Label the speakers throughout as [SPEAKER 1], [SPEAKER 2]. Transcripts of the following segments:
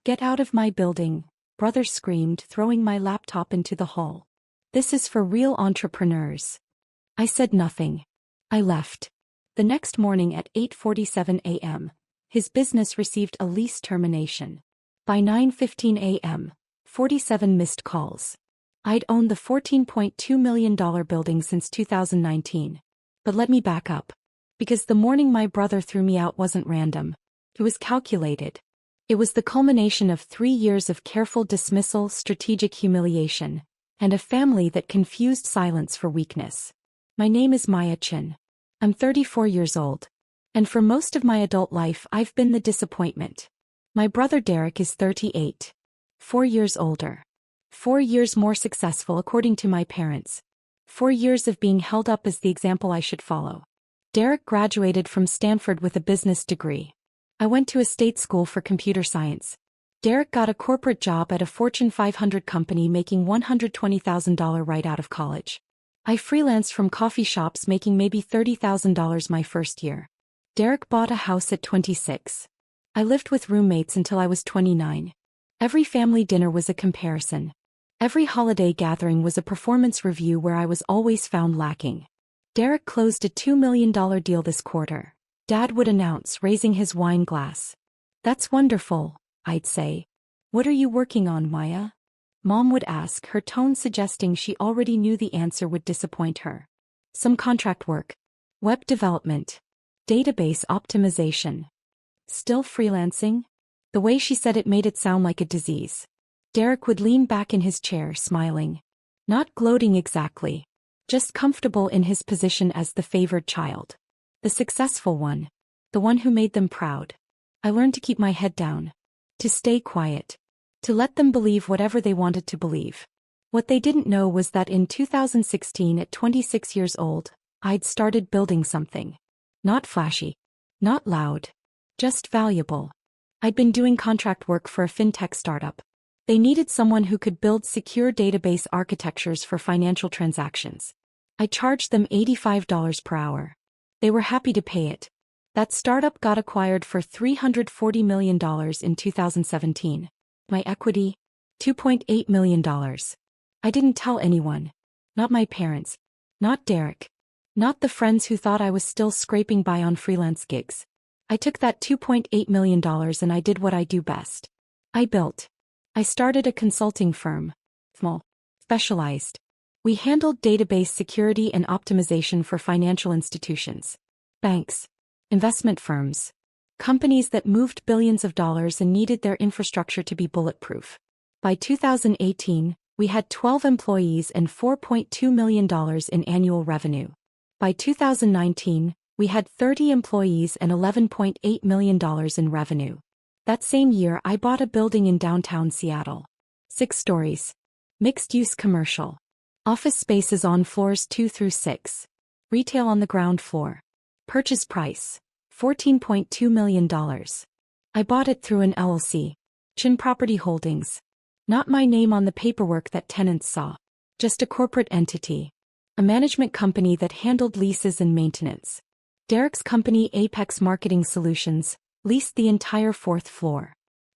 [SPEAKER 1] Get out of my building, brother screamed, throwing my laptop into the hall. This is for real entrepreneurs. I said nothing. I left. The next morning at 8:47 a.m., his business received a lease termination. By 9:15 a.m., 47 missed calls. I'd owned the $14.2 million building since 2019. But let me back up. Because the morning my brother threw me out wasn't random. It was calculated. It was the culmination of 3 years of careful dismissal, strategic humiliation, and a family that confused silence for weakness. My name is Maya Chin. I'm 34 years old. And for most of my adult life I've been the disappointment. My brother Derek is 38. 4 years older. 4 years more successful according to my parents. 4 years of being held up as the example I should follow. Derek graduated from Stanford with a business degree. I went to a state school for computer science. Derek got a corporate job at a Fortune 500 company making $120,000 right out of college. I freelanced from coffee shops making maybe $30,000 my first year. Derek bought a house at 26. I lived with roommates until I was 29. Every family dinner was a comparison. Every holiday gathering was a performance review where I was always found lacking. Derek closed a $2 million deal this quarter. Dad would announce, raising his wine glass. That's wonderful, I'd say. What are you working on, Maya? Mom would ask, her tone suggesting she already knew the answer would disappoint her. Some contract work. Web development. Database optimization. Still freelancing? The way she said it made it sound like a disease. Derek would lean back in his chair, smiling. Not gloating exactly. Just comfortable in his position as the favored child. The successful one. The one who made them proud. I learned to keep my head down. To stay quiet. To let them believe whatever they wanted to believe. What they didn't know was that in 2016 at 26 years old, I'd started building something. Not flashy. Not loud. Just valuable. I'd been doing contract work for a fintech startup. They needed someone who could build secure database architectures for financial transactions. I charged them $85 per hour. They were happy to pay it. That startup got acquired for $340 million in 2017. My equity? $2.8 million. I didn't tell anyone. Not my parents. Not Derek. Not the friends who thought I was still scraping by on freelance gigs. I took that $2.8 million and I did what I do best. I built. I started a consulting firm. Small. Specialized. We handled database security and optimization for financial institutions. Banks. Investment firms. Companies that moved billions of dollars and needed their infrastructure to be bulletproof. By 2018, we had 12 employees and $4.2 million in annual revenue. By 2019, we had 30 employees and $11.8 million in revenue. That same year I bought a building in downtown Seattle. 6 stories. Mixed-use commercial. Office spaces on floors 2 through 6. Retail on the ground floor. Purchase price. $14.2 million. I bought it through an LLC. Chin Property Holdings. Not my name on the paperwork that tenants saw. Just a corporate entity. A management company that handled leases and maintenance. Derek's company Apex Marketing Solutions leased the entire 4th floor.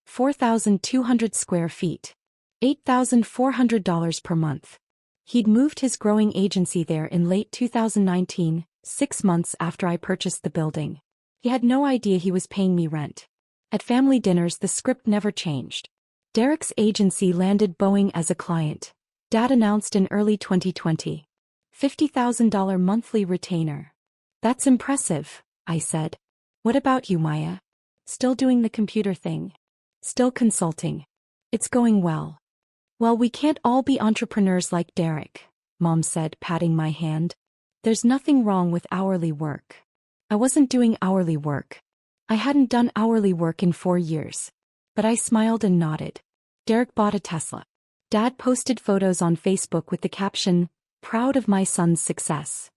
[SPEAKER 1] 4,200 square feet. $8,400 per month. He'd moved his growing agency there in late 2019, 6 months after I purchased the building. He had no idea he was paying me rent. At family dinners the script never changed. Derek's agency landed Boeing as a client. Dad announced in early 2020. $50,000 monthly retainer. That's impressive, I said. What about you, Maya? Still doing the computer thing? Still consulting? It's going well. Well, we can't all be entrepreneurs like Derek, Mom said, patting my hand. There's nothing wrong with hourly work. I wasn't doing hourly work. I hadn't done hourly work in 4 years. But I smiled and nodded. Derek bought a Tesla. Dad posted photos on Facebook with the caption, "Proud of my son's success."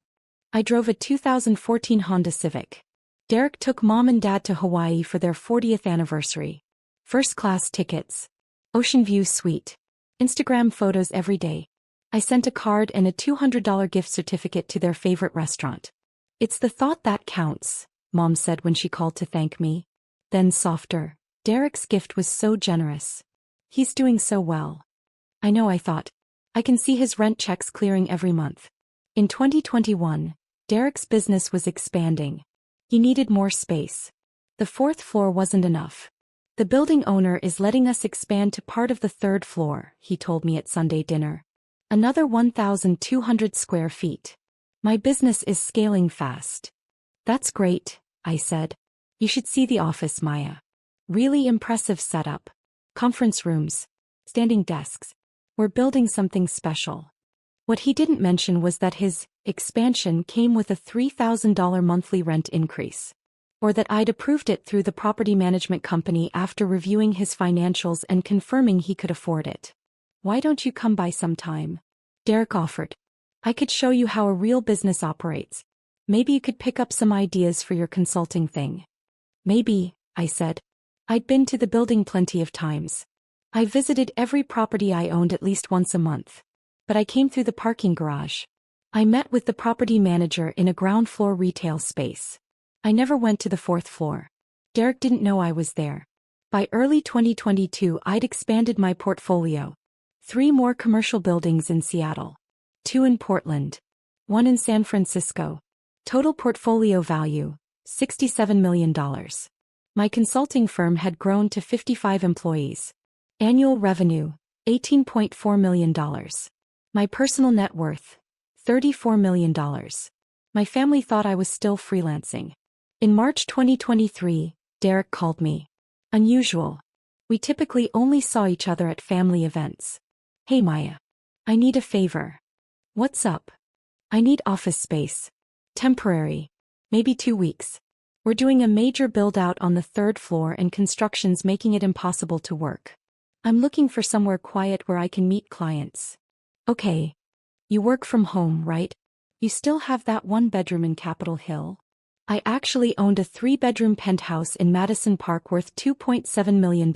[SPEAKER 1] I drove a 2014 Honda Civic. Derek took Mom and Dad to Hawaii for their 40th anniversary. First-class tickets. Ocean view suite. Instagram photos every day. I sent a card and a $200 gift certificate to their favorite restaurant. It's the thought that counts, Mom said when she called to thank me. Then softer. Derek's gift was so generous. He's doing so well. I know, I thought. I can see his rent checks clearing every month. In 2021, Derek's business was expanding. He needed more space. The fourth floor wasn't enough. The building owner is letting us expand to part of the third floor, he told me at Sunday dinner. Another 1,200 square feet. My business is scaling fast. That's great, I said. You should see the office, Maya. Really impressive setup. Conference rooms. Standing desks. We're building something special. What he didn't mention was that his expansion came with a $3,000 monthly rent increase. Or that I'd approved it through the property management company after reviewing his financials and confirming he could afford it. Why don't you come by sometime? Derek offered. I could show you how a real business operates. Maybe you could pick up some ideas for your consulting thing. Maybe, I said. I'd been to the building plenty of times. I visited every property I owned at least once a month. But I came through the parking garage. I met with the property manager in a ground floor retail space. I never went to the fourth floor. Derek didn't know I was there. By early 2022, I'd expanded my portfolio. 3 more commercial buildings in Seattle. 2 in Portland. 1 in San Francisco. Total portfolio value, $67 million. My consulting firm had grown to 55 employees. Annual revenue, $18.4 million. My personal net worth, $34 million. My family thought I was still freelancing. In March 2023, Derek called me. Unusual. We typically only saw each other at family events. Hey Maya. I need a favor. What's up? I need office space. Temporary. Maybe 2 weeks. We're doing a major build-out on the 3rd floor and construction's making it impossible to work. I'm looking for somewhere quiet where I can meet clients. Okay. You work from home, right? You still have that 1 bedroom in Capitol Hill? I actually owned a 3-bedroom penthouse in Madison Park worth $2.7 million.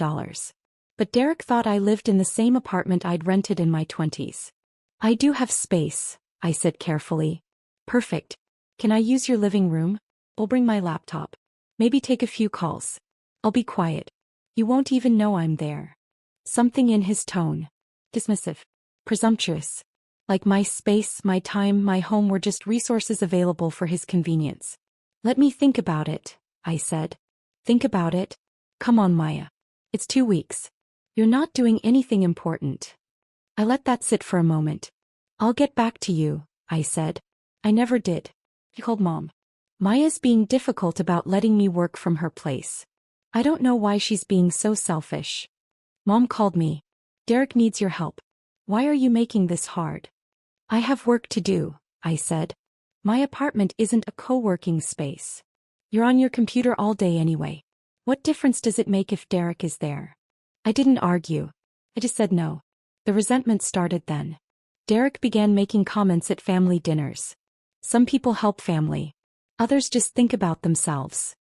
[SPEAKER 1] But Derek thought I lived in the same apartment I'd rented in my 20s. I do have space, I said carefully. Perfect. Can I use your living room? I'll bring my laptop. Maybe take a few calls. I'll be quiet. You won't even know I'm there. Something in his tone. Dismissive. Presumptuous. Like my space, my time, my home were just resources available for his convenience. Let me think about it, I said. Think about it? Come on, Maya. It's 2 weeks. You're not doing anything important. I let that sit for a moment. I'll get back to you, I said. I never did. He called Mom. Maya's being difficult about letting me work from her place. I don't know why she's being so selfish. Mom called me. Derek needs your help. Why are you making this hard? I have work to do, I said. My apartment isn't a co-working space. You're on your computer all day anyway. What difference does it make if Derek is there? I didn't argue. I just said no. The resentment started then. Derek began making comments at family dinners. Some people help family. Others just think about themselves.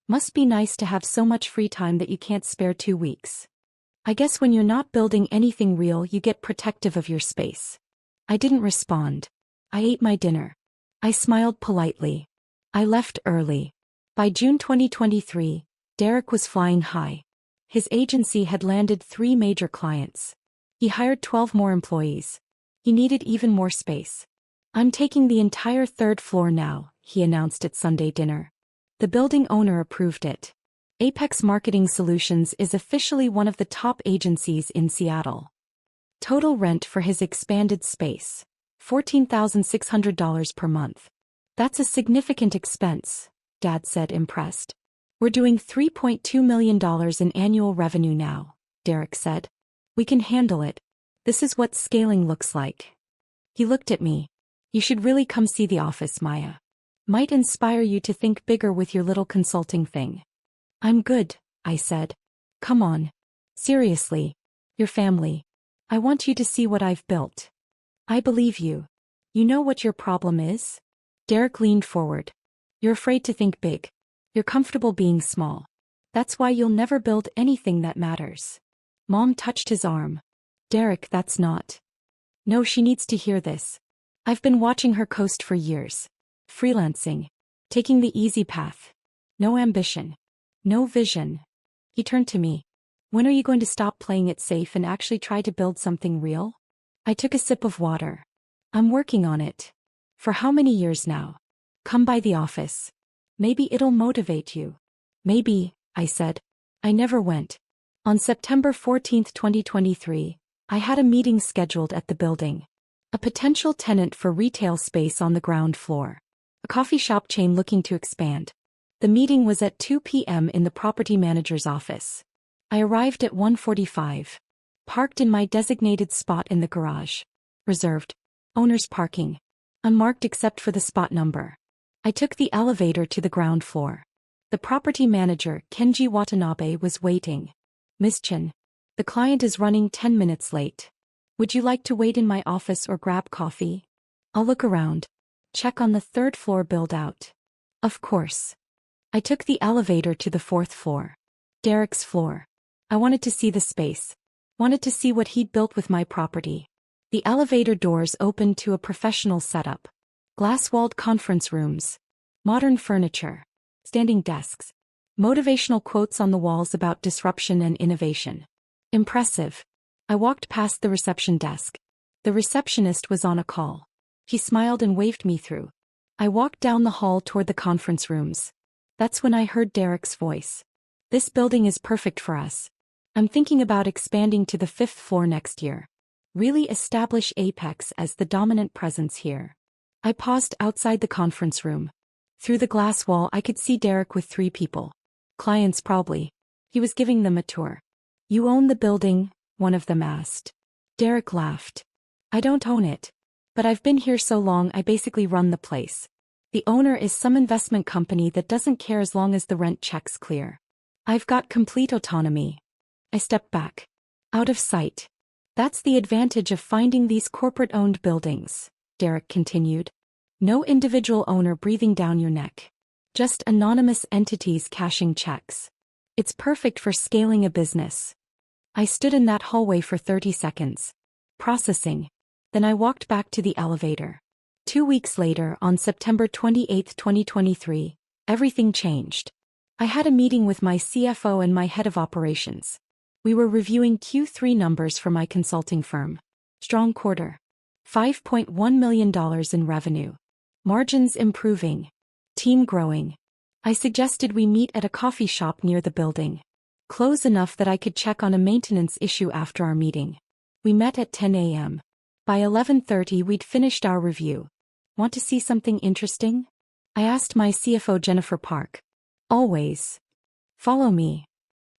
[SPEAKER 1] Must be nice to have so much free time that you can't spare 2 weeks. I guess when you're not building anything real, you get protective of your space. I didn't respond. I ate my dinner. I smiled politely. I left early. By June 2023, Derek was flying high. His agency had landed 3 major clients. He hired 12 more employees. He needed even more space. I'm taking the entire 3rd floor now, he announced at Sunday dinner. The building owner approved it. Apex Marketing Solutions is officially one of the top agencies in Seattle. Total rent for his expanded space, $14,600 per month. That's a significant expense, Dad said, impressed. We're doing $3.2 million in annual revenue now, Derek said. We can handle it. This is what scaling looks like. He looked at me. You should really come see the office, Maya. Might inspire you to think bigger with your little consulting thing. I'm good, I said. Come on. Seriously. Your family. I want you to see what I've built. I believe you. You know what your problem is? Derek leaned forward. You're afraid to think big. You're comfortable being small. That's why you'll never build anything that matters. Mom touched his arm. Derek, that's not. No, she needs to hear this. I've been watching her coast for years. Freelancing. Taking the easy path. No ambition. No vision. He turned to me. When are you going to stop playing it safe and actually try to build something real? I took a sip of water. I'm working on it. For how many years now? Come by the office. Maybe it'll motivate you. Maybe, I said. I never went. On September 14, 2023, I had a meeting scheduled at the building. A potential tenant for retail space on the ground floor. A coffee shop chain looking to expand. The meeting was at 2 p.m. in the property manager's office. I arrived at 1:45. Parked in my designated spot in the garage. Reserved. Owner's parking. Unmarked except for the spot number. I took the elevator to the ground floor. The property manager, Kenji Watanabe, was waiting. Ms. Chen. The client is running 10 minutes late. Would you like to wait in my office or grab coffee? I'll look around. Check on the third floor build-out. Of course. I took the elevator to the fourth floor. Derek's floor. I wanted to see the space. Wanted to see what he'd built with my property. The elevator doors opened to a professional setup. Glass-walled conference rooms. Modern furniture. Standing desks. Motivational quotes on the walls about disruption and innovation. Impressive. I walked past the reception desk. The receptionist was on a call. She smiled and waved me through. I walked down the hall toward the conference rooms. That's when I heard Derek's voice. This building is perfect for us. I'm thinking about expanding to the 5th floor next year. Really establish Apex as the dominant presence here. I paused outside the conference room. Through the glass wall I could see Derek with 3 people. Clients probably. He was giving them a tour. You own the building, one of them asked. Derek laughed. I don't own it. But I've been here so long I basically run the place. The owner is some investment company that doesn't care as long as the rent checks clear. I've got complete autonomy. I stepped back. Out of sight. That's the advantage of finding these corporate-owned buildings, Derek continued. No individual owner breathing down your neck. Just anonymous entities cashing checks. It's perfect for scaling a business. I stood in that hallway for 30 seconds. Processing. Then I walked back to the elevator. 2 weeks later, on September 28, 2023, everything changed. I had a meeting with my CFO and my head of operations. We were reviewing Q3 numbers for my consulting firm. Strong quarter. $5.1 million in revenue. Margins improving. Team growing. I suggested we meet at a coffee shop near the building. Close enough that I could check on a maintenance issue after our meeting. We met at 10 a.m. By 11:30 we'd finished our review. Want to see something interesting? I asked my CFO Jennifer Park. Always. Follow me.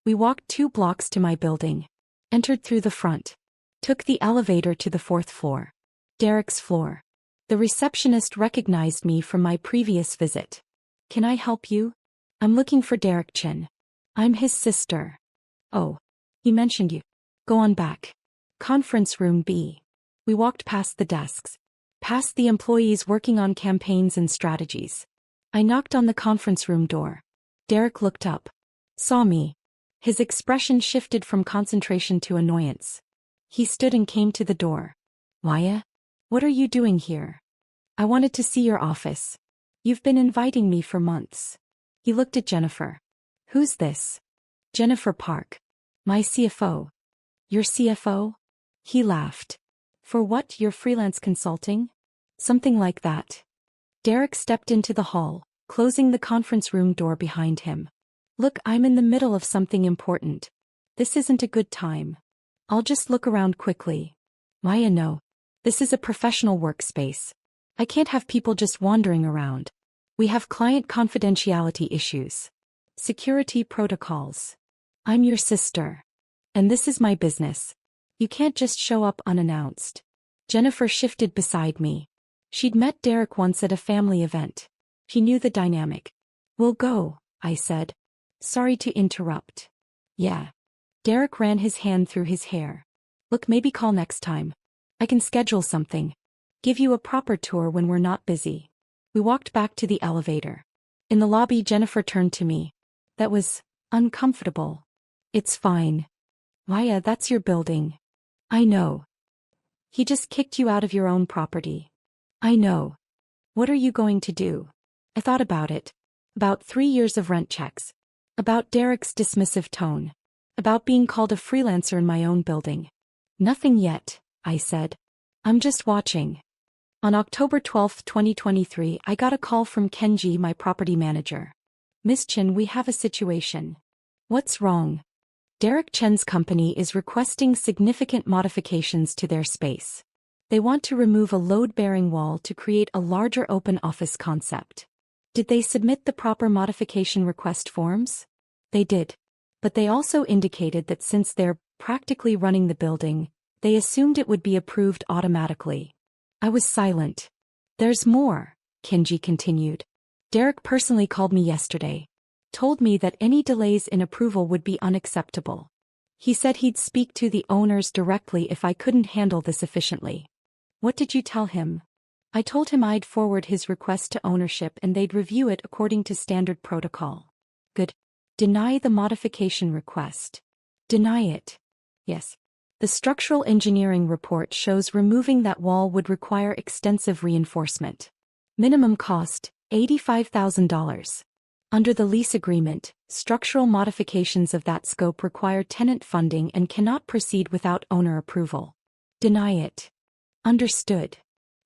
[SPEAKER 1] We walked 2 blocks to my building. Entered through the front. Took the elevator to the 4th floor. Derek's floor. The receptionist recognized me from my previous visit. Can I help you? I'm looking for Derek Chen. I'm his sister. Oh. He mentioned you. Go on back. Conference room B. We walked past the desks. Past the employees working on campaigns and strategies. I knocked on the conference room door. Derek looked up. Saw me. His expression shifted from concentration to annoyance. He stood and came to the door. Maya? What are you doing here? I wanted to see your office. You've been inviting me for months. He looked at Jennifer. Who's this? Jennifer Park. My CFO. Your CFO? He laughed. For what, your freelance consulting? Something like that. Derek stepped into the hall, closing the conference room door behind him. Look, I'm in the middle of something important. This isn't a good time. I'll just look around quickly. Maya, no. This is a professional workspace. I can't have people just wandering around. We have client confidentiality issues. Security protocols. I'm your sister. And this is my business. You can't just show up unannounced. Jennifer shifted beside me. She'd met Derek once at a family event. She knew the dynamic. We'll go, I said. Sorry to interrupt. Yeah. Derek ran his hand through his hair. Look, maybe call next time. I can schedule something. Give you a proper tour when we're not busy. We walked back to the elevator. In the lobby, Jennifer turned to me. That was uncomfortable. It's fine. Maya, that's your building. I know. He just kicked you out of your own property. I know. What are you going to do? I thought about it. About 3 years of rent checks. About Derek's dismissive tone. About being called a freelancer in my own building. Nothing yet, I said. I'm just watching. On October 12, 2023, I got a call from Kenji, my property manager. Miss Chen, we have a situation. What's wrong? Derek Chen's company is requesting significant modifications to their space. They want to remove a load-bearing wall to create a larger open office concept. Did they submit the proper modification request forms? They did. But they also indicated that since they're practically running the building, they assumed it would be approved automatically. I was silent. There's more, Kenji continued. Derek personally called me yesterday. Told me that any delays in approval would be unacceptable. He said he'd speak to the owners directly if I couldn't handle this efficiently. What did you tell him? I told him I'd forward his request to ownership and they'd review it according to standard protocol. Good. Deny the modification request. Deny it. Yes. The structural engineering report shows removing that wall would require extensive reinforcement. Minimum cost, $85,000. Under the lease agreement, structural modifications of that scope require tenant funding and cannot proceed without owner approval. Deny it. Understood.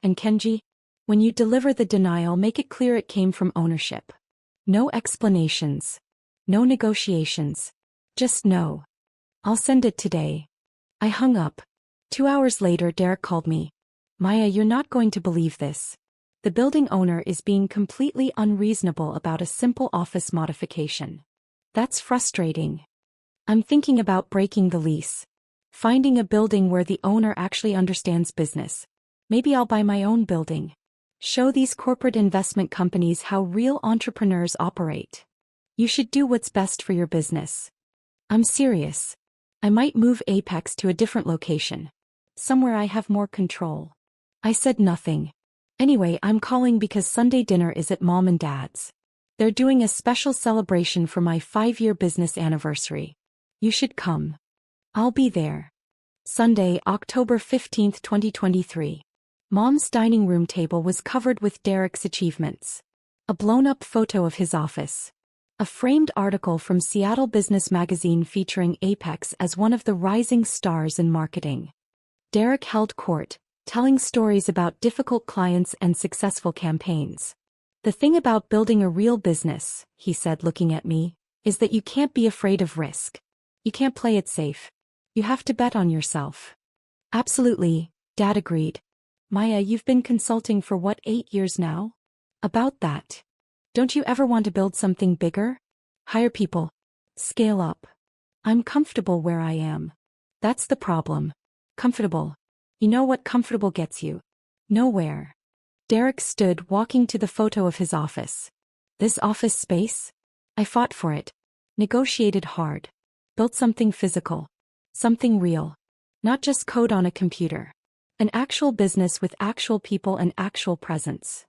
[SPEAKER 1] And Kenji, when you deliver the denial, make it clear it came from ownership. No explanations. No negotiations. Just no. I'll send it today. I hung up. 2 hours later, Derek called me. Maya, you're not going to believe this. The building owner is being completely unreasonable about a simple office modification. That's frustrating. I'm thinking about breaking the lease. Finding a building where the owner actually understands business. Maybe I'll buy my own building. Show these corporate investment companies how real entrepreneurs operate. You should do what's best for your business. I'm serious. I might move Apex to a different location. Somewhere I have more control. I said nothing. Anyway, I'm calling because Sunday dinner is at Mom and Dad's. They're doing a special celebration for my 5-year business anniversary. You should come. I'll be there. Sunday, October 15, 2023. Mom's dining room table was covered with Derek's achievements. A blown-up photo of his office. A framed article from Seattle Business Magazine featuring Apex as one of the rising stars in marketing. Derek held court, telling stories about difficult clients and successful campaigns. The thing about building a real business, he said looking at me, is that you can't be afraid of risk. You can't play it safe. You have to bet on yourself. Absolutely, Dad agreed. Maya, you've been consulting for what, 8 years now? About that. Don't you ever want to build something bigger? Hire people. Scale up. I'm comfortable where I am. That's the problem. Comfortable. You know what comfortable gets you? Nowhere. Derek stood walking to the photo of his office. This office space? I fought for it. Negotiated hard. Built something physical. Something real. Not just code on a computer. An actual business with actual people and actual presence.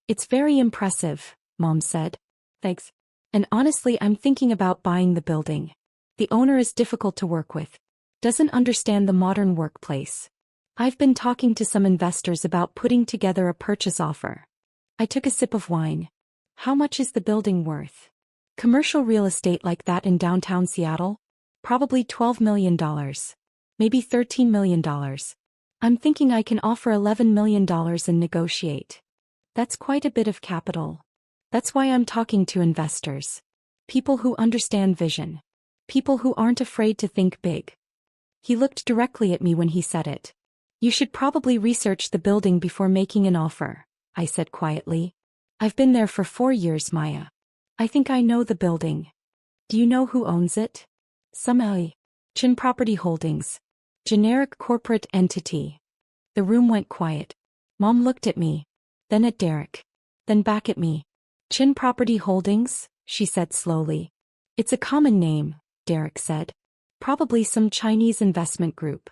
[SPEAKER 1] It's very impressive, Mom said. Thanks. And honestly, I'm thinking about buying the building. The owner is difficult to work with. Doesn't understand the modern workplace. I've been talking to some investors about putting together a purchase offer. I took a sip of wine. How much is the building worth? Commercial real estate like that in downtown Seattle? Probably $12 million. Maybe $13 million. I'm thinking I can offer $11 million and negotiate. That's quite a bit of capital. That's why I'm talking to investors. People who understand vision. People who aren't afraid to think big. He looked directly at me when he said it. You should probably research the building before making an offer, I said quietly. I've been there for 4 years, Maya. I think I know the building. Do you know who owns it? Some Chin Property Holdings. Generic corporate entity. The room went quiet. Mom looked at me. Then at Derek. Then back at me. Chin Property Holdings, she said slowly. It's a common name, Derek said. Probably some Chinese investment group.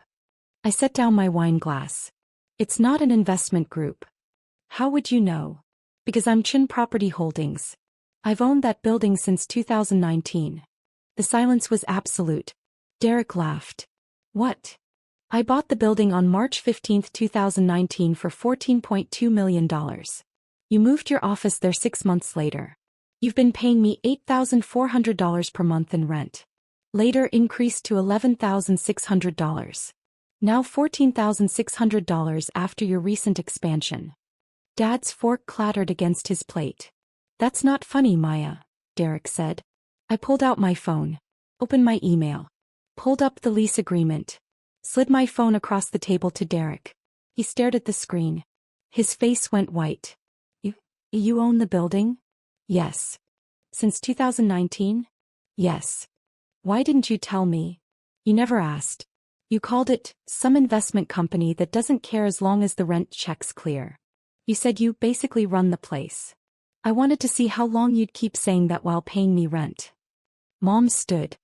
[SPEAKER 1] I set down my wine glass. It's not an investment group. How would you know? Because I'm Chin Property Holdings. I've owned that building since 2019. The silence was absolute. Derek laughed. What? I bought the building on March 15, 2019 for $14.2 million. You moved your office there 6 months later. You've been paying me $8,400 per month in rent. Later increased to $11,600. Now $14,600 after your recent expansion. Dad's fork clattered against his plate. That's not funny, Maya, Derek said. I pulled out my phone, opened my email, pulled up the lease agreement, slid my phone across the table to Derek. He stared at the screen. His face went white. You own the building? Yes. Since 2019? Yes. Why didn't you tell me? You never asked. You called it some investment company that doesn't care as long as the rent check's clear. You said you basically run the place. I wanted to see how long you'd keep saying that while paying me rent. Mom stood.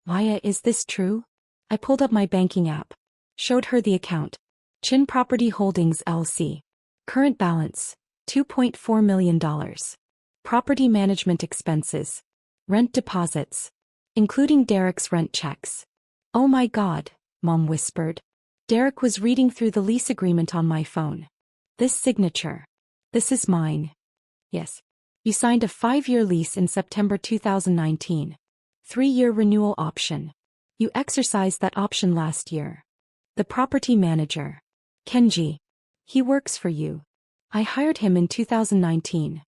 [SPEAKER 1] Maya, is this true? I pulled up my banking app. Showed her the account. Chin Property Holdings LC. Current balance, $2.4 million. Property management expenses. Rent deposits. Including Derek's rent checks. Oh my God, Mom whispered. Derek was reading through the lease agreement on my phone. This signature. This is mine. Yes. You signed a 5-year lease in September 2019. 3-year renewal option. You exercised that option last year. The property manager. Kenji. He works for you. I hired him in 2019.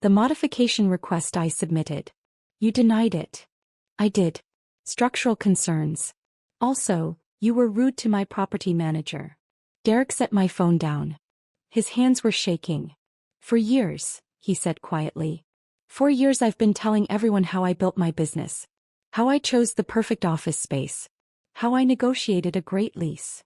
[SPEAKER 1] The modification request I submitted. You denied it. I did. Structural concerns. Also, you were rude to my property manager. Derek set my phone down. His hands were shaking. For years, he said quietly. 4 years I've been telling everyone how I built my business. How I chose the perfect office space. How I negotiated a great lease.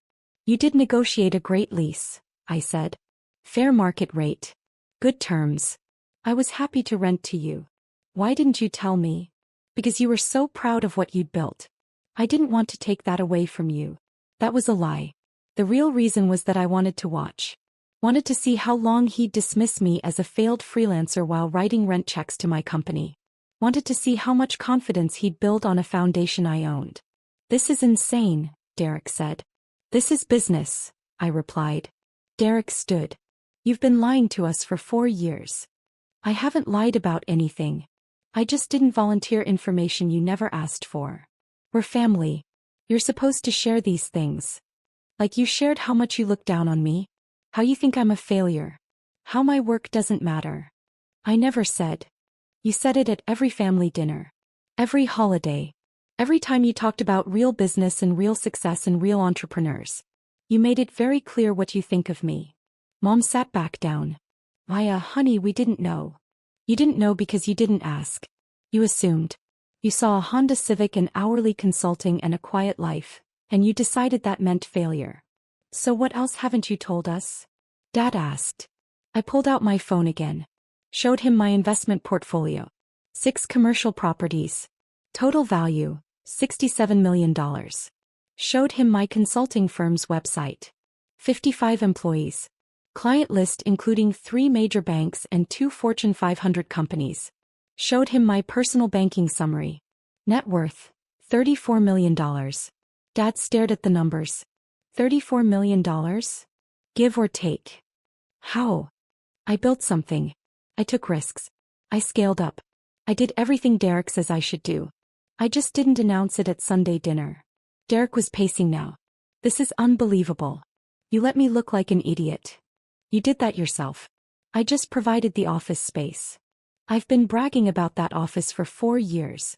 [SPEAKER 1] You did negotiate a great lease, I said. Fair market rate. Good terms. I was happy to rent to you. Why didn't you tell me? Because you were so proud of what you'd built. I didn't want to take that away from you. That was a lie. The real reason was that I wanted to watch. Wanted to see how long he'd dismiss me as a failed freelancer while writing rent checks to my company. Wanted to see how much confidence he'd build on a foundation I owned. This is insane, Derek said. This is business, I replied. Derek stood. You've been lying to us for 4 years. I haven't lied about anything. I just didn't volunteer information you never asked for. We're family. You're supposed to share these things. Like you shared how much you look down on me. How you think I'm a failure. How my work doesn't matter. I never said. You said it at every family dinner. Every holiday. Every time you talked about real business and real success and real entrepreneurs. You made it very clear what you think of me. Mom sat back down. Maya, honey, we didn't know. You didn't know because you didn't ask. You assumed. You saw a Honda Civic and hourly consulting and a quiet life, and you decided that meant failure. So what else haven't you told us? Dad asked. I pulled out my phone again. Showed him my investment portfolio. 6 commercial properties. Total value, $67 million. Showed him my consulting firm's website. 55 employees. Client list including 3 major banks and 2 Fortune 500 companies. Showed him my personal banking summary. Net worth, $34 million. Dad stared at the numbers. $34 million? Give or take. How? I built something. I took risks. I scaled up. I did everything Derek says I should do. I just didn't announce it at Sunday dinner. Derek was pacing now. This is unbelievable. You let me look like an idiot. You did that yourself. I just provided the office space. I've been bragging about that office for 4 years.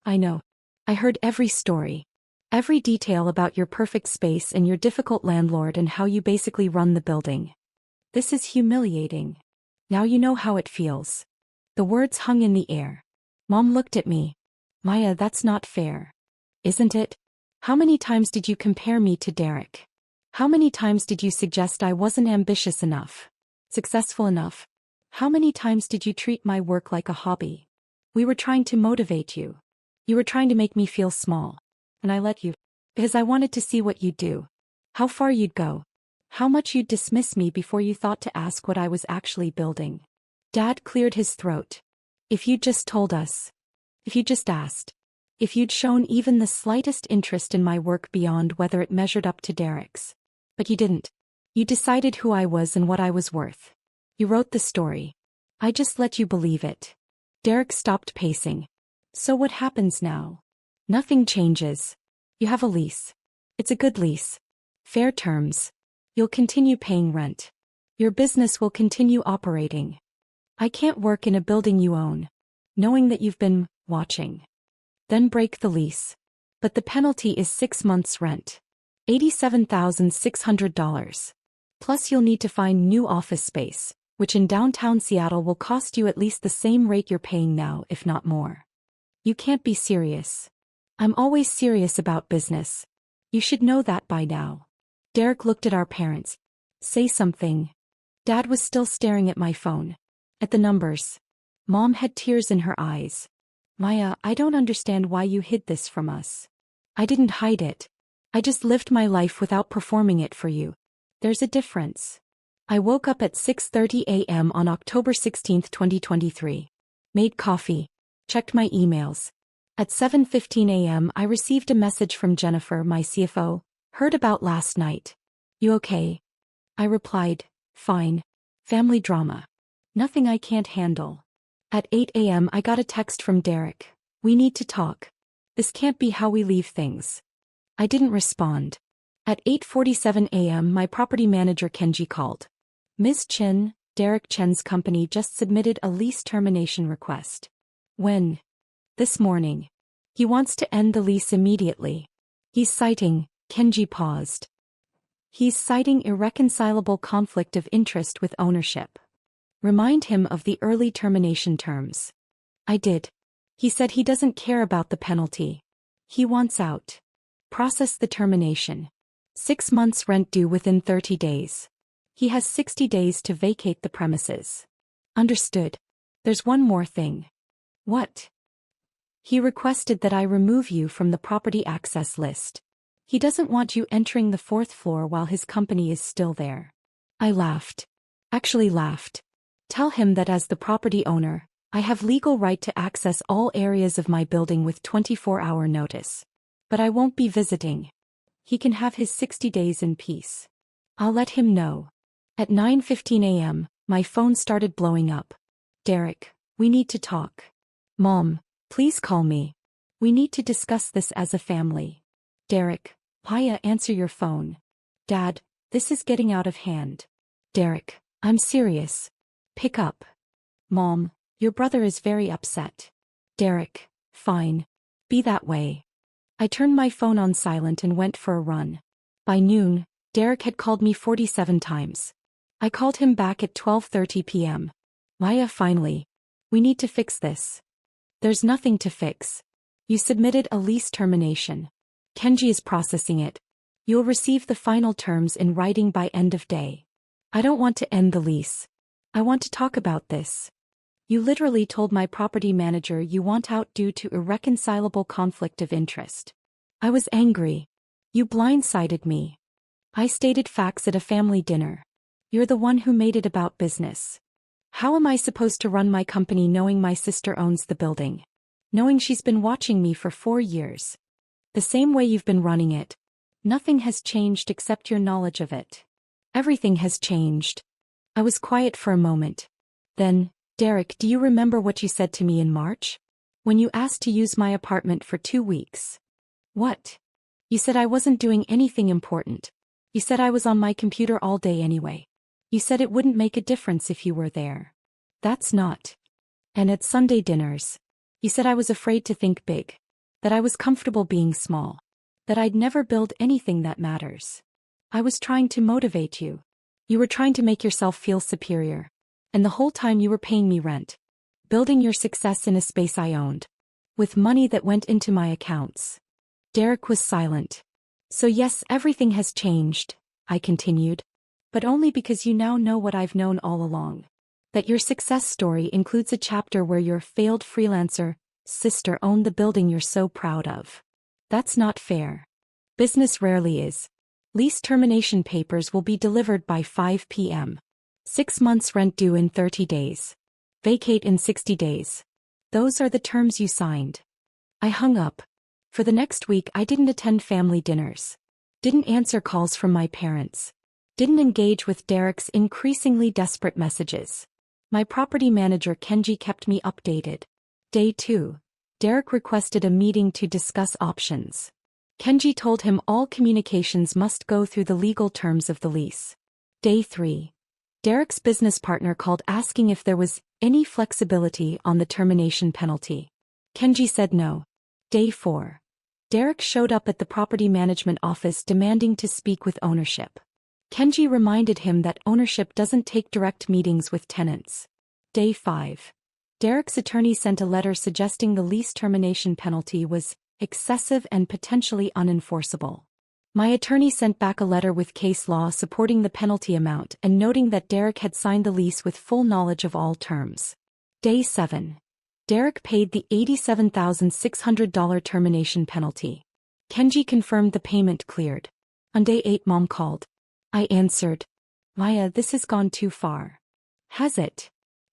[SPEAKER 1] I know. I heard every story. Every detail about your perfect space and your difficult landlord and how you basically run the building. This is humiliating. Now you know how it feels. The words hung in the air. Mom looked at me. Maya, that's not fair. Isn't it? How many times did you compare me to Derek? How many times did you suggest I wasn't ambitious enough? Successful enough? How many times did you treat my work like a hobby? We were trying to motivate you. You were trying to make me feel small. And I let you. Because I wanted to see what you'd do. How far you'd go. How much you'd dismiss me before you thought to ask what I was actually building. Dad cleared his throat. If you'd just told us. If you'd just asked. If you'd shown even the slightest interest in my work beyond whether it measured up to Derek's. But you didn't. You decided who I was and what I was worth. You wrote the story. I just let you believe it. Derek stopped pacing. So what happens now? Nothing changes. You have a lease. It's a good lease. Fair terms. You'll continue paying rent. Your business will continue operating. I can't work in a building you own, knowing that you've been watching. Then break the lease. But the penalty is 6 months' rent. $87,600. Plus you'll need to find new office space, which in downtown Seattle will cost you at least the same rate you're paying now, if not more. You can't be serious. I'm always serious about business. You should know that by now. Derek looked at our parents. Say something. Dad was still staring at my phone. At the numbers. Mom had tears in her eyes. Maya, I don't understand why you hid this from us. I didn't hide it. I just lived my life without performing it for you. There's a difference. I woke up at 6:30 a.m. on October 16, 2023. Made coffee. Checked my emails. At 7:15 a.m. I received a message from Jennifer, my CFO. Heard about last night. You okay? I replied, fine. Family drama. Nothing I can't handle. At 8 a.m. I got a text from Derek. We need to talk. This can't be how we leave things. I didn't respond. At 8:47 a.m. my property manager Kenji called. Ms. Chen, Derek Chen's company just submitted a lease termination request. When? This morning. He wants to end the lease immediately. He's citing, Kenji paused. He's citing irreconcilable conflict of interest with ownership. Remind him of the early termination terms. I did. He said he doesn't care about the penalty. He wants out. Process the termination. 6 months rent due within 30 days. He has 60 days to vacate the premises. Understood. There's one more thing. What? He requested that I remove you from the property access list. He doesn't want you entering the 4th floor while his company is still there. I laughed. Actually laughed. Tell him that as the property owner, I have legal right to access all areas of my building with 24-hour notice. But I won't be visiting. He can have his 60 days in peace. I'll let him know. At 9:15 a.m., my phone started blowing up. Derek, we need to talk. Mom, please call me. We need to discuss this as a family. Derek, Paya, answer your phone. Dad, this is getting out of hand. Derek, I'm serious. Pick up. Mom, your brother is very upset. Derek, fine. Be that way. I turned my phone on silent and went for a run. By noon, Derek had called me 47 times. I called him back at 12:30 p.m. Maya, finally. We need to fix this. There's nothing to fix. You submitted a lease termination. Kenji is processing it. You'll receive the final terms in writing by end of day. I don't want to end the lease. I want to talk about this. You literally told my property manager you want out due to irreconcilable conflict of interest. I was angry. You blindsided me. I stated facts at a family dinner. You're the one who made it about business. How am I supposed to run my company knowing my sister owns the building? Knowing she's been watching me for 4 years. The same way you've been running it. Nothing has changed except your knowledge of it. Everything has changed. I was quiet for a moment. Then, Derek, do you remember what you said to me in March? When you asked to use my apartment for 2 weeks. What? You said I wasn't doing anything important. You said I was on my computer all day anyway. You said it wouldn't make a difference if you were there. That's not. And at Sunday dinners. You said I was afraid to think big. That I was comfortable being small. That I'd never build anything that matters. I was trying to motivate you. You were trying to make yourself feel superior. And the whole time you were paying me rent. Building your success in a space I owned. With money that went into my accounts. Derek was silent. So yes, everything has changed, I continued. But only because you now know what I've known all along. That your success story includes a chapter where your failed freelancer sister owned the building you're so proud of. That's not fair. Business rarely is. Lease termination papers will be delivered by 5 p.m. 6 months rent due in 30 days. Vacate in 60 days. Those are the terms you signed. I hung up. For the next week I didn't attend family dinners. Didn't answer calls from my parents. Didn't engage with Derek's increasingly desperate messages. My property manager Kenji kept me updated. Day 2. Derek requested a meeting to discuss options. Kenji told him all communications must go through the legal terms of the lease. Day 3. Derek's business partner called asking if there was any flexibility on the termination penalty. Kenji said no. Day 4. Derek showed up at the property management office demanding to speak with ownership. Kenji reminded him that ownership doesn't take direct meetings with tenants. Day 5. Derek's attorney sent a letter suggesting the lease termination penalty was excessive and potentially unenforceable. My attorney sent back a letter with case law supporting the penalty amount and noting that Derek had signed the lease with full knowledge of all terms. Day 7. Derek paid the $87,600 termination penalty. Kenji confirmed the payment cleared. On day 8, Mom called. I answered. Maya, this has gone too far. Has it?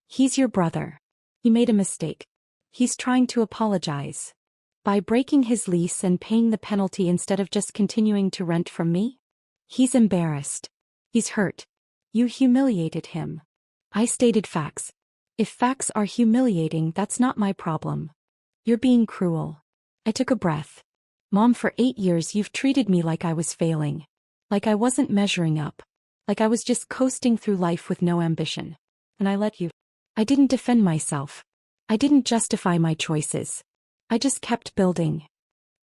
[SPEAKER 1] He's your brother. He made a mistake. He's trying to apologize. By breaking his lease and paying the penalty instead of just continuing to rent from me? He's embarrassed. He's hurt. You humiliated him. I stated facts. If facts are humiliating, that's not my problem. You're being cruel. I took a breath. Mom, for 8 years you've treated me like I was failing. Like I wasn't measuring up. Like I was just coasting through life with no ambition. And I let you. I didn't defend myself. I didn't justify my choices. I just kept building.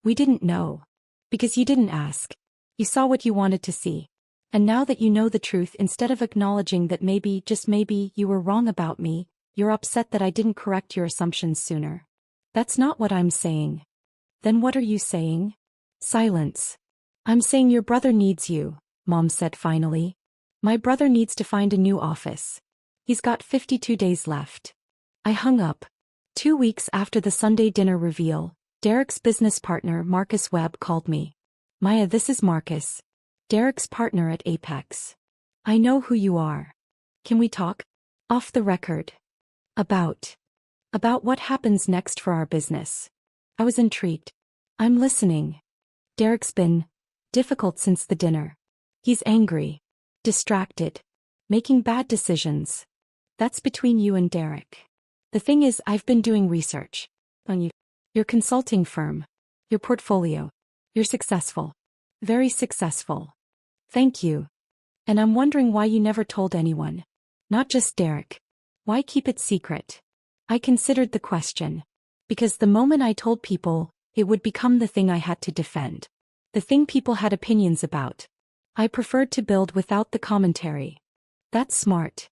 [SPEAKER 1] We didn't know. Because you didn't ask. You saw what you wanted to see. And now that you know the truth, instead of acknowledging that maybe, just maybe, you were wrong about me, you're upset that I didn't correct your assumptions sooner. That's not what I'm saying. Then what are you saying? Silence. I'm saying your brother needs you, Mom said finally. My brother needs to find a new office. He's got 52 days left. I hung up. 2 weeks after the Sunday dinner reveal, Derek's business partner Marcus Webb called me. Maya, this is Marcus. Derek's partner at Apex. I know who you are. Can we talk? Off the record. About what happens next for our business. I was intrigued. I'm listening. Derek's been difficult since the dinner. He's angry. Distracted. Making bad decisions. That's between you and Derek. The thing is, I've been doing research on you. Your consulting firm. Your portfolio. You're successful. Very successful. Thank you. And I'm wondering why you never told anyone. Not just Derek. Why keep it secret? I considered the question. Because the moment I told people, it would become the thing I had to defend. The thing people had opinions about. I preferred to build without the commentary. That's smart.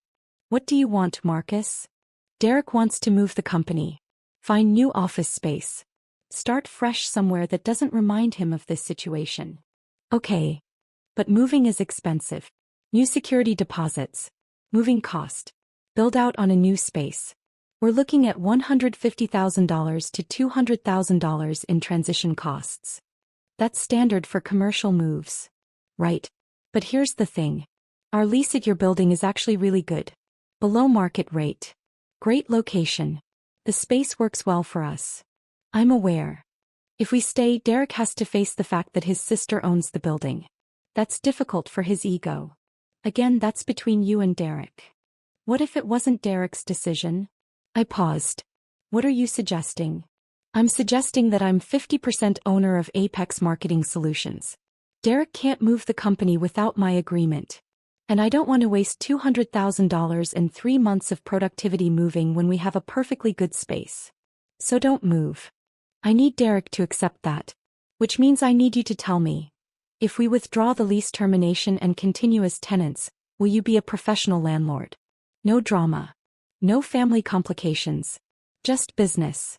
[SPEAKER 1] What do you want, Marcus? Derek wants to move the company. Find new office space. Start fresh somewhere that doesn't remind him of this situation. Okay. But moving is expensive. New security deposits. Moving cost. Build out on a new space. We're looking at $150,000 to $200,000 in transition costs. That's standard for commercial moves. Right. But here's the thing. Our lease at your building is actually really good. Below market rate. Great location. The space works well for us. I'm aware. If we stay, Derek has to face the fact that his sister owns the building. That's difficult for his ego. Again, that's between you and Derek. What if it wasn't Derek's decision? I paused. What are you suggesting? I'm suggesting that I'm 50% owner of Apex Marketing Solutions. Derek can't move the company without my agreement. And I don't want to waste $200,000 and 3 months of productivity moving when we have a perfectly good space. So don't move. I need Derek to accept that. Which means I need you to tell me. If we withdraw the lease termination and continue as tenants, will you be a professional landlord? No drama. No family complications. Just business.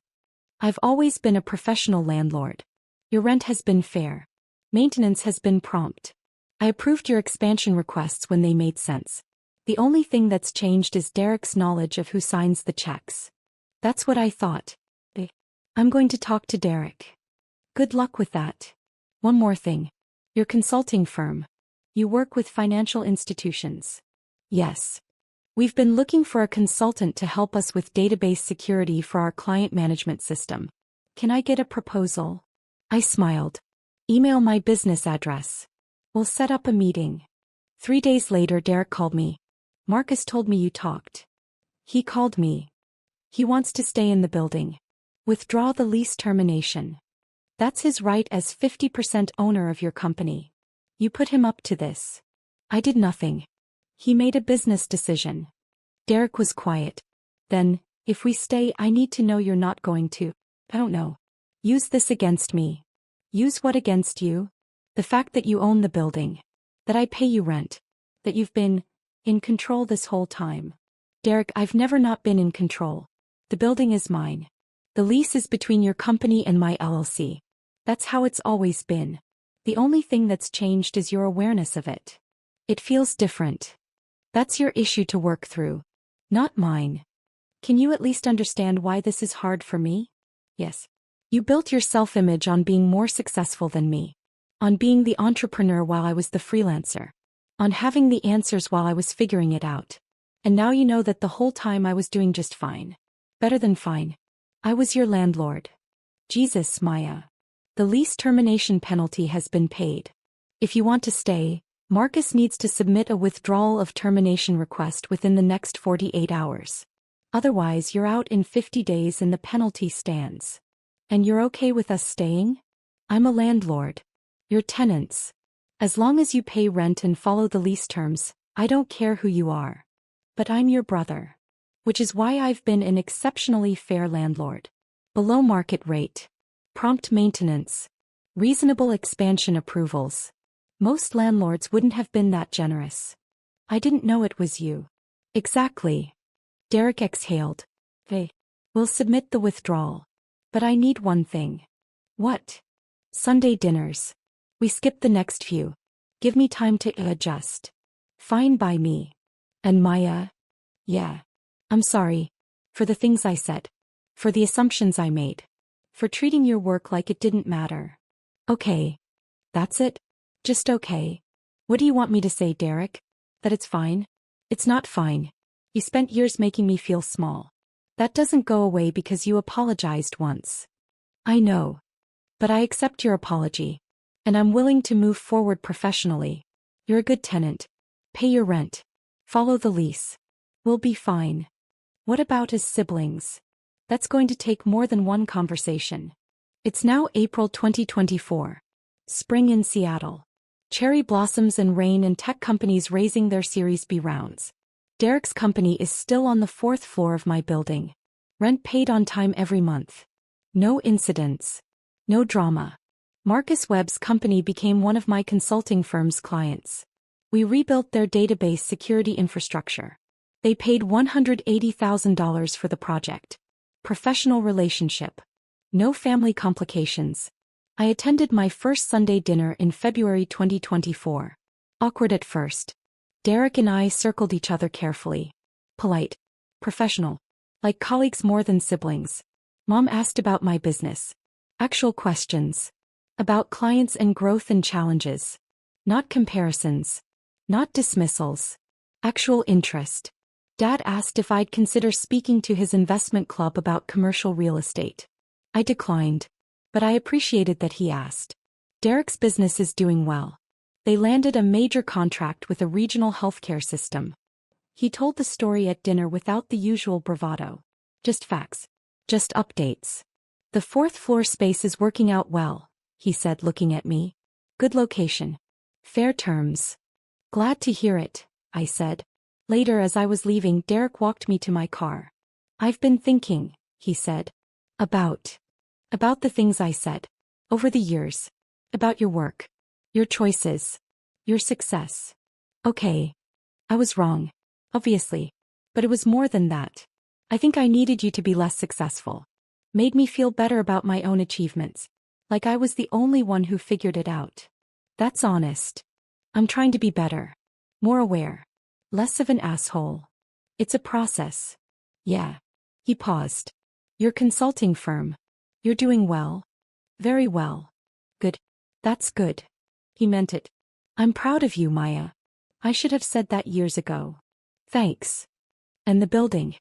[SPEAKER 1] I've always been a professional landlord. Your rent has been fair. Maintenance has been prompt. I approved your expansion requests when they made sense. The only thing that's changed is Derek's knowledge of who signs the checks. That's what I thought. I'm going to talk to Derek. Good luck with that. One more thing. Your consulting firm. You work with financial institutions. Yes. We've been looking for a consultant to help us with database security for our client management system. Can I get a proposal? I smiled. Email my business address. We'll set up a meeting. 3 days later, Derek called me. Marcus told me you talked. He called me. He wants to stay in the building. Withdraw the lease termination. That's his right as 50% owner of your company. You put him up to this. I did nothing. He made a business decision. Derek was quiet. Then, if we stay, I need to know you're not going to, I don't know, use this against me. Use what against you? The fact that you own the building. That I pay you rent. That you've been in control this whole time. Derek, I've never not been in control. The building is mine. The lease is between your company and my LLC. That's how it's always been. The only thing that's changed is your awareness of it. It feels different. That's your issue to work through. Not mine. Can you at least understand why this is hard for me? Yes. You built your self-image on being more successful than me. On being the entrepreneur while I was the freelancer. On having the answers while I was figuring it out. And now you know that the whole time I was doing just fine. Better than fine. I was your landlord. Jesus, Maya. The lease termination penalty has been paid. If you want to stay, Marcus needs to submit a withdrawal of termination request within the next 48 hours. Otherwise, you're out in 50 days and the penalty stands. And you're okay with us staying? I'm a landlord. You're tenants. As long as you pay rent and follow the lease terms, I don't care who you are. But I'm your brother. Which is why I've been an exceptionally fair landlord. Below market rate. Prompt maintenance. Reasonable expansion approvals. Most landlords wouldn't have been that generous. I didn't know it was you. Exactly. Derek exhaled. Hey. We'll submit the withdrawal. But I need one thing. What? Sunday dinners. We skip the next few. Give me time to adjust. Fine by me. And Maya? Yeah. I'm sorry. For the things I said. For the assumptions I made. For treating your work like it didn't matter. Okay. That's it? Just okay. What do you want me to say, Derek? That it's fine? It's not fine. You spent years making me feel small. That doesn't go away because you apologized once. I know. But I accept your apology. And I'm willing to move forward professionally. You're a good tenant. Pay your rent. Follow the lease. We'll be fine. What about as siblings? That's going to take more than one conversation. It's now April 2024. Spring in Seattle. Cherry blossoms and rain and tech companies raising their Series B rounds. Derek's company is still on the 4th floor of my building. Rent paid on time every month. No incidents. No drama. Marcus Webb's company became one of my consulting firm's clients. We rebuilt their database security infrastructure. They paid $180,000 for the project. Professional relationship. No family complications. I attended my first Sunday dinner in February 2024. Awkward at first. Derek and I circled each other carefully. Polite. Professional. Like colleagues more than siblings. Mom asked about my business. Actual questions. About clients and growth and challenges. Not comparisons. Not dismissals. Actual interest. Dad asked if I'd consider speaking to his investment club about commercial real estate. I declined. But I appreciated that he asked. Derek's business is doing well. They landed a major contract with a regional healthcare system. He told the story at dinner without the usual bravado. Just facts. Just updates. The 4th floor space is working out well, he said, looking at me. Good location. Fair terms. Glad to hear it, I said. Later, as I was leaving, Derek walked me to my car. I've been thinking, he said. About the things I said. Over the years. About your work. Your choices. Your success. Okay. I was wrong. Obviously. But it was more than that. I think I needed you to be less successful. Made me feel better about my own achievements. Like I was the only one who figured it out. That's honest. I'm trying to be better. More aware. Less of an asshole. It's a process. Yeah. He paused. Your consulting firm. You're doing well. Very well. Good. That's good. He meant it. I'm proud of you, Maya. I should have said that years ago. Thanks. And the building.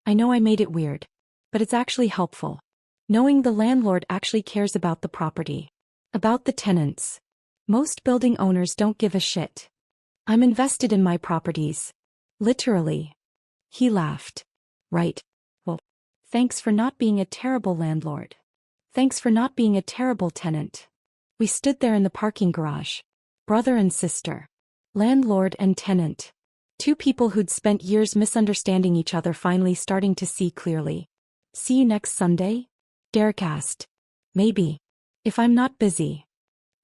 [SPEAKER 1] I know I made it weird. But it's actually helpful. Knowing the landlord actually cares about the property. About the tenants. Most building owners don't give a shit. I'm invested in my properties. Literally. He laughed. Right. Well, Thanks for not being a terrible landlord. Thanks for not being a terrible tenant. We stood there in the parking garage. Brother and sister. Landlord and tenant. Two people who'd spent years misunderstanding each other finally starting to see clearly. See you next Sunday? Derek asked. Maybe. If I'm not busy.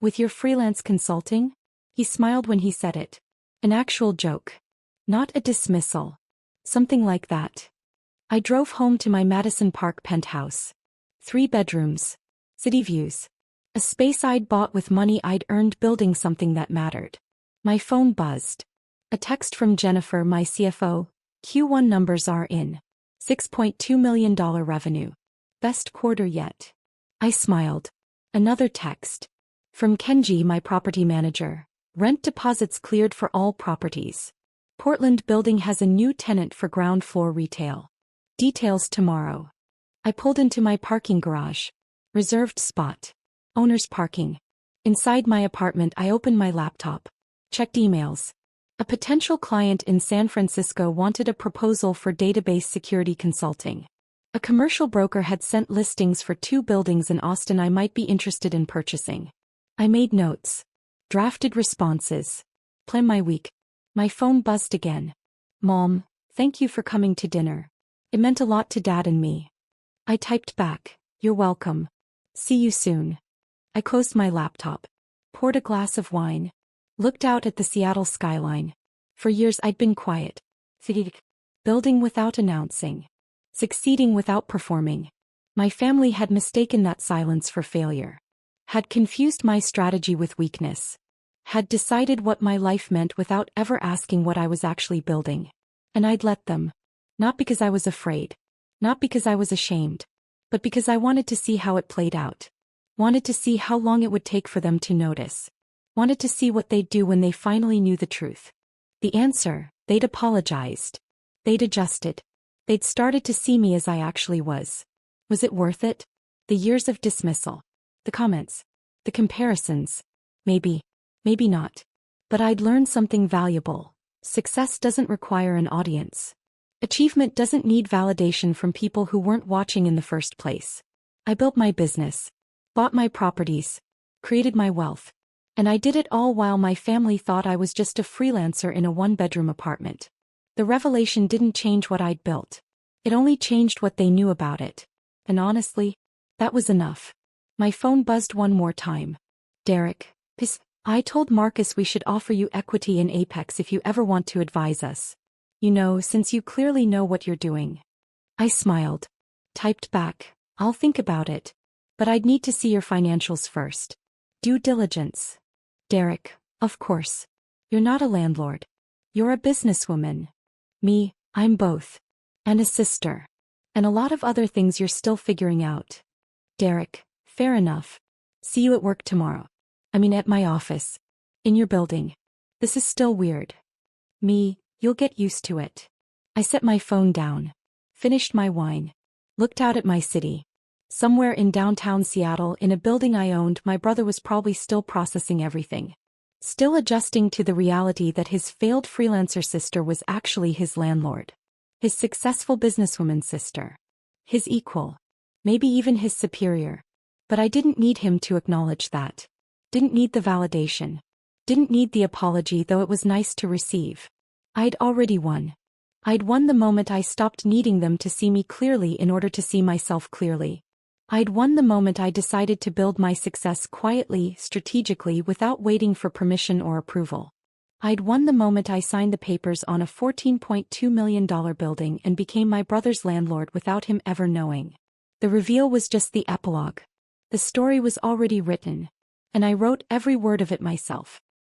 [SPEAKER 1] With your freelance consulting? He smiled when he said it. An actual joke. Not a dismissal. Something like that. I drove home to my Madison Park penthouse. 3 bedrooms. City views. A space I'd bought with money I'd earned building something that mattered. My phone buzzed. A text from Jennifer, my CFO. Q1 numbers are in. $6.2 million revenue. Best quarter yet. I smiled. Another text. From Kenji, my property manager. Rent deposits cleared for all properties. Portland building has a new tenant for ground floor retail. Details tomorrow. I pulled into my parking garage. Reserved spot. Owner's parking. Inside my apartment, I opened my laptop. Checked emails. A potential client in San Francisco wanted a proposal for database security consulting. A commercial broker had sent listings for 2 buildings in Austin I might be interested in purchasing. I made notes. Drafted responses. Plan my week. My phone buzzed again. Mom, thank you for coming to dinner. It meant a lot to Dad and me. I typed back, you're welcome. See you soon. I closed my laptop. Poured a glass of wine. Looked out at the Seattle skyline. For years I'd been quiet. Building without announcing. Succeeding without performing. My family had mistaken that silence for failure. Had confused my strategy with weakness. Had decided what my life meant without ever asking what I was actually building. And I'd let them. Not because I was afraid. Not because I was ashamed. But because I wanted to see how it played out. Wanted to see how long it would take for them to notice. Wanted to see what they'd do when they finally knew the truth. The answer, they'd apologized. They'd adjusted. They'd started to see me as I actually was. Was it worth it? The years of dismissal. The comments. The comparisons. Maybe. Maybe not. But I'd learned something valuable. Success doesn't require an audience. Achievement doesn't need validation from people who weren't watching in the first place. I built my business. Bought my properties. Created my wealth. And I did it all while my family thought I was just a freelancer in a 1-bedroom apartment. The revelation didn't change what I'd built. It only changed what they knew about it. And honestly, that was enough. My phone buzzed one more time. Derek, I told Marcus we should offer you equity in Apex if you ever want to advise us. You know, since you clearly know what you're doing. I smiled. Typed back, I'll think about it. But I'd need to see your financials first. Due diligence. Derek, of course. You're not a landlord. You're a businesswoman. Me, I'm both. And a sister. And a lot of other things you're still figuring out. Derek, fair enough. See you at work tomorrow. I mean at my office. In your building. This is still weird. Me, you'll get used to it. I set my phone down. Finished my wine. Looked out at my city. Somewhere in downtown Seattle in a building I owned, my brother was probably still processing everything. Still adjusting to the reality that his failed freelancer sister was actually his landlord. His successful businesswoman sister. His equal. Maybe even his superior. But I didn't need him to acknowledge that. Didn't need the validation. Didn't need the apology, though it was nice to receive. I'd already won. I'd won the moment I stopped needing them to see me clearly in order to see myself clearly. I'd won the moment I decided to build my success quietly, strategically, without waiting for permission or approval. I'd won the moment I signed the papers on a $14.2 million building and became my brother's landlord without him ever knowing. The reveal was just the epilogue. The story was already written. And I wrote every word of it myself.